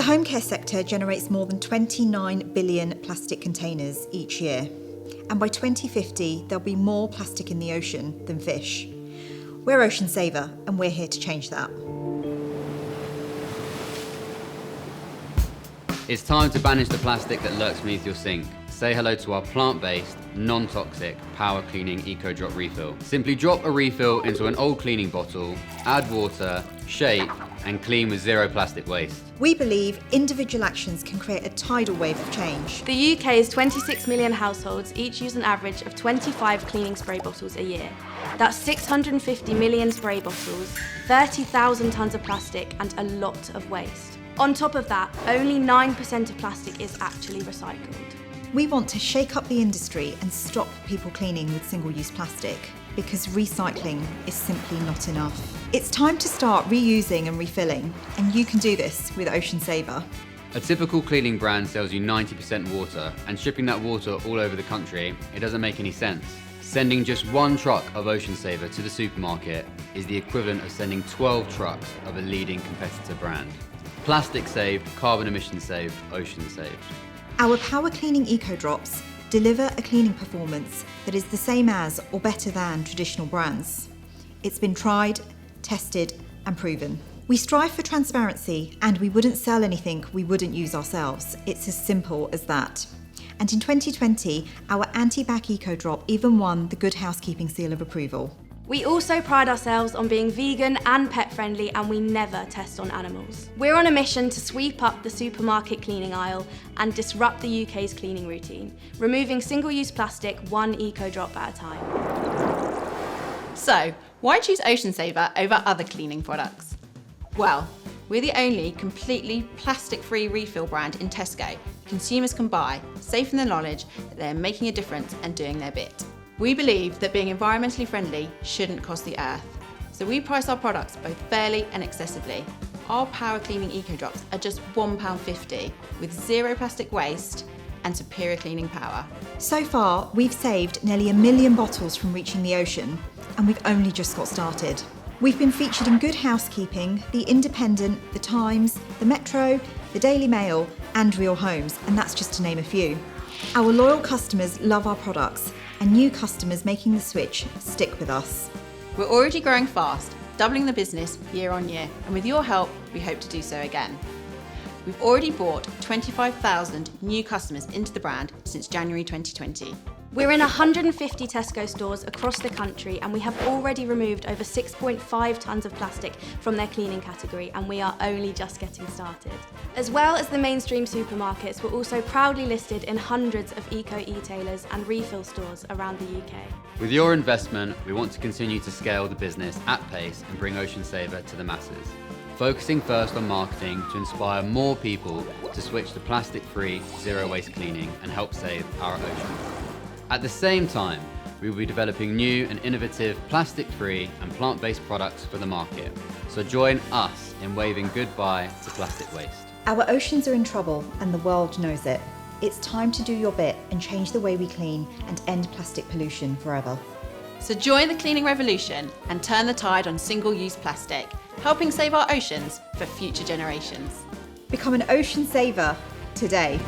home care sector generates more than 29 billion plastic containers each year. And by 2050, there'll be more plastic in the ocean than fish. We're OceanSaver, and we're here to change that. It's time to banish the plastic that lurks beneath your sink. Say hello to our plant-based, non-toxic, power cleaning Eco Drop refill. Simply drop a refill into an old cleaning bottle, add water, shake, and clean with zero plastic waste. We believe individual actions can create a tidal wave of change. The UK's 26 million households each use an average of 25 cleaning spray bottles a year. That's 650 million spray bottles, 30,000 tonnes of plastic, and a lot of waste. On top of that, only 9% of plastic is actually recycled. We want to shake up the industry and stop people cleaning with single-use plastic, because recycling is simply not enough. It's time to start reusing and refilling, and you can do this with OceanSaver. A typical cleaning brand sells you 90% water, and shipping that water all over the country, it doesn't make any sense. Sending just one truck of OceanSaver to the supermarket is the equivalent of sending 12 trucks of a leading competitor brand. Plastic saved, carbon emissions saved, ocean saved. Our power cleaning Eco Drops deliver a cleaning performance that is the same as or better than traditional brands. It's been tried, tested, and proven. We strive for transparency, and we wouldn't sell anything we wouldn't use ourselves. It's as simple as that. And in 2020, our anti-bac Eco Drop even won the Good Housekeeping Seal of Approval. We also pride ourselves on being vegan and pet friendly, and we never test on animals. We're on a mission to sweep up the supermarket cleaning aisle and disrupt the UK's cleaning routine, removing single-use plastic one Eco Drop at a time. So, why choose OceanSaver over other cleaning products? Well, we're the only completely plastic-free refill brand in Tesco consumers can buy, safe in the knowledge that they're making a difference and doing their bit. We believe that being environmentally friendly shouldn't cost the earth, so we price our products both fairly and accessibly. Our power cleaning Eco Drops are just £1.50 with zero plastic waste and superior cleaning power. So far, we've saved nearly 1 million bottles from reaching the ocean, and we've only just got started. We've been featured in Good Housekeeping, The Independent, The Times, The Metro, The Daily Mail, and Real Homes, and that's just to name a few. Our loyal customers love our products, and new customers making the switch stick with us. We're already growing fast, doubling the business year on year, and with your help, we hope to do so again. We've already brought 25,000 new customers into the brand since January 2020. We're in 150 Tesco stores across the country, and we have already removed over 6.5 tonnes of plastic from their cleaning category, and we are only just getting started. As well as the mainstream supermarkets, we're also proudly listed in hundreds of eco e-tailers and refill stores around the UK. With your investment, we want to continue to scale the business at pace and bring OceanSaver to the masses. Focusing first on marketing to inspire more people to switch to plastic-free, zero-waste cleaning and help save our ocean. At the same time, we will be developing new and innovative plastic-free and plant-based products for the market. So join us in waving goodbye to plastic waste. Our oceans are in trouble, and the world knows it. It's time to do your bit and change the way we clean and end plastic pollution forever. So join the cleaning revolution and turn the tide on single-use plastic, helping save our oceans for future generations. Become an ocean saver today.